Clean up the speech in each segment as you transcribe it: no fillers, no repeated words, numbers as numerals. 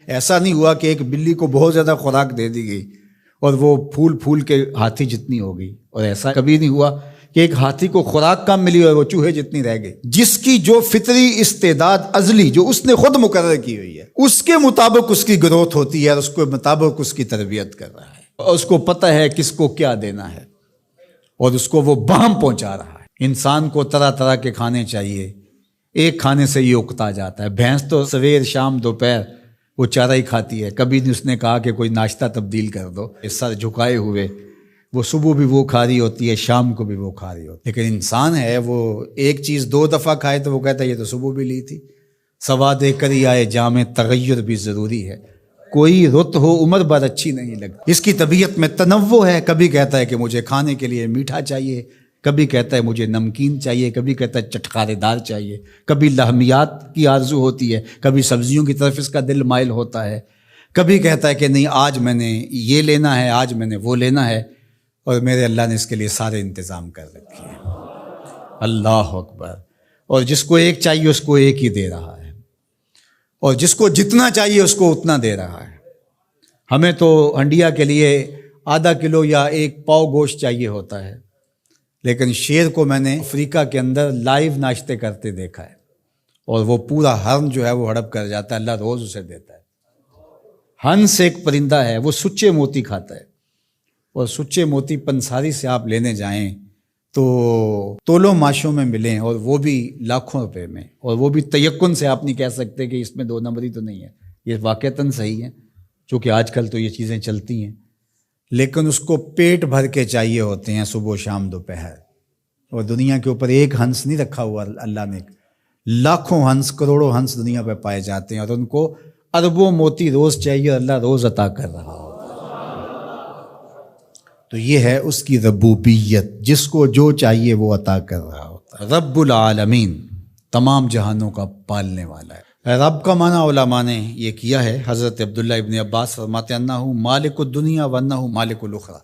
ایسا نہیں ہوا کہ ایک بلی کو بہت زیادہ خوراک دے دی گئی اور وہ پھول پھول کے ہاتھی جتنی ہو گئی، اور ایسا کبھی نہیں ہوا کہ ایک ہاتھی کو خوراک کم ملی اور وہ چوہے جتنی رہ گئی۔ جس کی جو فطری استعداد ازلی جو اس نے خود مقرر کی ہوئی ہے، اس کے مطابق اس کی گروتھ ہوتی ہے اور اس کے مطابق اس کی تربیت کر رہا ہے، اور اس کو پتہ ہے کس کو کیا دینا ہے اور اس کو وہ بہم پہنچا رہا ہے۔ انسان کو طرح طرح کے کھانے چاہیے، ایک کھانے سے یہ اکتا جاتا ہے۔ بھینس تو سویر شام دوپہر وہ چارہ ہی کھاتی ہے، کبھی نہیں اس نے کہا کہ کوئی ناشتہ تبدیل کر دو۔ سر جھکائے ہوئے وہ صبح بھی وہ کھا رہی ہوتی ہے، شام کو بھی وہ کھا رہی ہوتی ہے۔ لیکن انسان ہے وہ ایک چیز 2 دفعہ کھائے تو وہ کہتا ہے یہ تو صبح بھی لی تھی۔ سواد کری آئے جام تغیر بھی ضروری ہے، کوئی رت ہو عمر بھر اچھی نہیں لگتی۔ اس کی طبیعت میں تنوع ہے، کبھی کہتا ہے کہ مجھے کھانے کے لیے میٹھا چاہیے، کبھی کہتا ہے مجھے نمکین چاہیے، کبھی کہتا ہے چٹخارے دار چاہیے، کبھی لحمیات کی آرزو ہوتی ہے، کبھی سبزیوں کی طرف اس کا دل مائل ہوتا ہے، کبھی کہتا ہے کہ نہیں آج میں نے یہ لینا ہے، آج میں نے وہ لینا ہے، اور میرے اللہ نے اس کے لیے سارے انتظام کر رکھے ہیں۔ اللہ اکبر۔ اور جس کو ایک چاہیے اس کو ایک ہی دے رہا ہے، اور جس کو جتنا چاہیے اس کو اتنا دے رہا ہے۔ ہمیں تو ہنڈیا کے لیے ½ کلو یا 1 پاؤ گوشت چاہیے ہوتا ہے، لیکن شیر کو میں نے افریقہ کے اندر لائیو ناشتے کرتے دیکھا ہے، اور وہ پورا ہرن جو ہے وہ ہڑپ کر جاتا ہے، اللہ روز اسے دیتا ہے۔ ہنس ایک پرندہ ہے، وہ سچے موتی کھاتا ہے، اور سچے موتی پنساری سے آپ لینے جائیں تو تولوں ماشوں میں ملیں، اور وہ بھی لاکھوں روپے میں، اور وہ بھی تیقن سے آپ نہیں کہہ سکتے کہ اس میں 2 نمبری تو نہیں ہے، یہ واقعتاً صحیح ہے، چونکہ آج کل تو یہ چیزیں چلتی ہیں، لیکن اس کو پیٹ بھر کے چاہیے ہوتے ہیں صبح شام دوپہر۔ اور دنیا کے اوپر ایک ہنس نہیں رکھا ہوا اللہ نے، لاکھوں ہنس کروڑوں ہنس دنیا پہ پائے جاتے ہیں، اور ان کو اربوں موتی روز چاہیے، اللہ روز عطا کر رہا ہوتا ہے۔ تو یہ ہے اس کی ربوبیت، جس کو جو چاہیے وہ عطا کر رہا ہوتا ہے۔ رب العالمین، تمام جہانوں کا پالنے والا ہے۔ رب کا معنی علماء نے یہ کیا ہے، حضرت عبداللہ ابن عباس فرماتے ہیں انہ مالک الدنیا وانہ مالک الاخرى،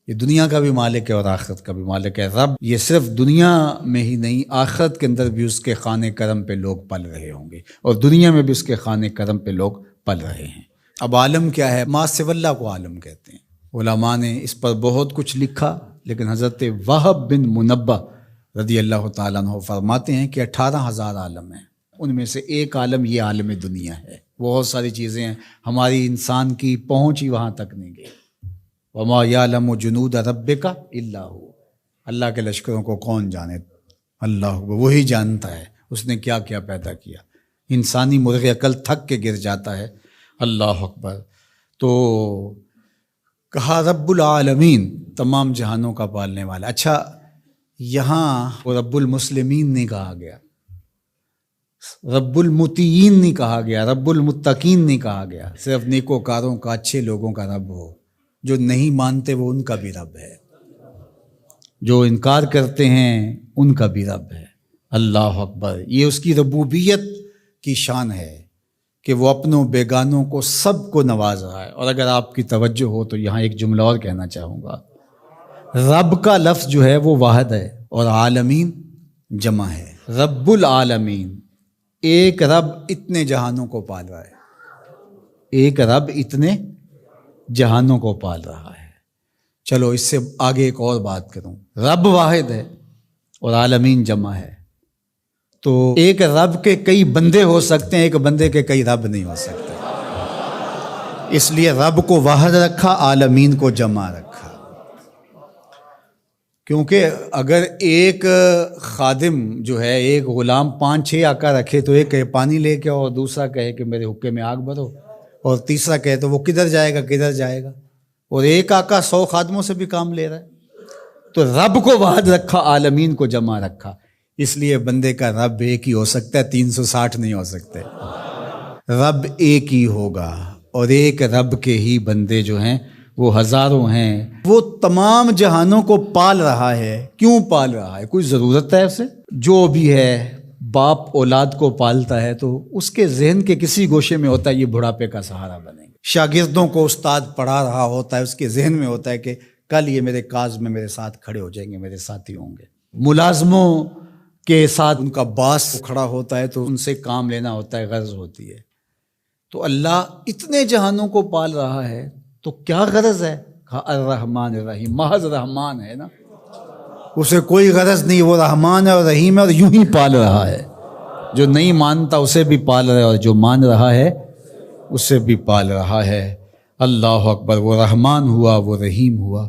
یہ دنیا کا بھی مالک ہے اور آخرت کا بھی مالک ہے۔ رب یہ صرف دنیا میں ہی نہیں، آخرت کے اندر بھی اس کے خانے کرم پہ لوگ پل رہے ہوں گے، اور دنیا میں بھی اس کے خانے کرم پہ لوگ پل رہے ہیں۔ اب عالم کیا ہے؟ ما سوی اللہ کو عالم کہتے ہیں۔ علماء نے اس پر بہت کچھ لکھا، لیکن حضرت وہب بن منبہ رضی اللہ تعالیٰ عنہ فرماتے ہیں کہ 18,000 عالم ہیں، ان میں سے ایک عالم یہ عالم دنیا ہے۔ بہت ساری چیزیں ہیں، ہماری انسان کی پہنچ ہی وہاں تک نہیں گئی۔ وما یعلم جنود ربک الا هو، اللہ کے لشکروں کو کون جانے؟ اللہ وہی جانتا ہے اس نے کیا کیا پیدا کیا۔ انسانی مرغ عقل تھک کے گر جاتا ہے۔ اللہ اکبر۔ تو کہا رب العالمین، تمام جہانوں کا پالنے والا۔ اچھا، یہاں رب المسلمین نہیں کہا گیا، رب المطیعین نہیں کہا گیا، رب المتقین نہیں کہا گیا، صرف نیکوکاروں کا، اچھے لوگوں کا رب ہو۔ جو نہیں مانتے وہ ان کا بھی رب ہے، جو انکار کرتے ہیں ان کا بھی رب ہے۔ اللہ اکبر۔ یہ اس کی ربوبیت کی شان ہے کہ وہ اپنوں بیگانوں کو سب کو نواز رہا ہے۔ اور اگر آپ کی توجہ ہو تو یہاں ایک جملہ اور کہنا چاہوں گا، رب کا لفظ جو ہے وہ واحد ہے اور عالمین جمع ہے۔ رب العالمین، ایک رب اتنے جہانوں کو پال رہا ہے، ایک رب اتنے جہانوں کو پال رہا ہے۔ چلو اس سے آگے ایک اور بات کروں، رب واحد ہے اور عالمین جمع ہے، تو ایک رب کے کئی بندے ہو سکتے ہیں، ایک بندے کے کئی رب نہیں ہو سکتے۔ اس لیے رب کو واحد رکھا، عالمین کو جمع رکھا، کیونکہ اگر ایک خادم جو ہے، ایک غلام 5-6 آقا رکھے تو ایک کہے پانی لے کے، اور دوسرا کہے کہ میرے حقے میں آگ بھرو، اور تیسرا کہے تو وہ کدھر جائے گا کدھر جائے گا، اور ایک آقا 100 خادموں سے بھی کام لے رہا ہے۔ تو رب کو واحد رکھا، عالمین کو جمع رکھا، اس لیے بندے کا رب ایک ہی ہو سکتا ہے، 360 نہیں ہو سکتے۔ رب ایک ہی ہوگا، اور ایک رب کے ہی بندے جو ہیں وہ ہزاروں ہیں۔ وہ تمام جہانوں کو پال رہا ہے۔ کیوں پال رہا ہے؟ کوئی ضرورت ہے اسے؟ جو بھی ہے، باپ اولاد کو پالتا ہے تو اس کے ذہن کے کسی گوشے میں ہوتا ہے یہ بڑھاپے کا سہارا بنے گا۔ شاگردوں کو استاد پڑھا رہا ہوتا ہے، اس کے ذہن میں ہوتا ہے کہ کل یہ میرے کاز میں میرے ساتھ کھڑے ہو جائیں گے، میرے ساتھی ہوں گے۔ ملازموں کے ساتھ ان کا باس کھڑا ہوتا ہے تو ان سے کام لینا ہوتا ہے، غرض ہوتی ہے۔ تو اللہ اتنے جہانوں کو پال رہا ہے تو کیا غرض ہے؟ کہا الرحمن الرحیم، محض رحمان ہے نا، اسے کوئی غرض نہیں، وہ رحمان ہے اور رحیم ہے اور یوں ہی پال رہا ہے. جو نہیں مانتا اسے بھی پال رہا ہے اور جو مان رہا ہے اسے بھی پال رہا ہے. اللہ اکبر، وہ رحمان ہوا، وہ رحیم ہوا.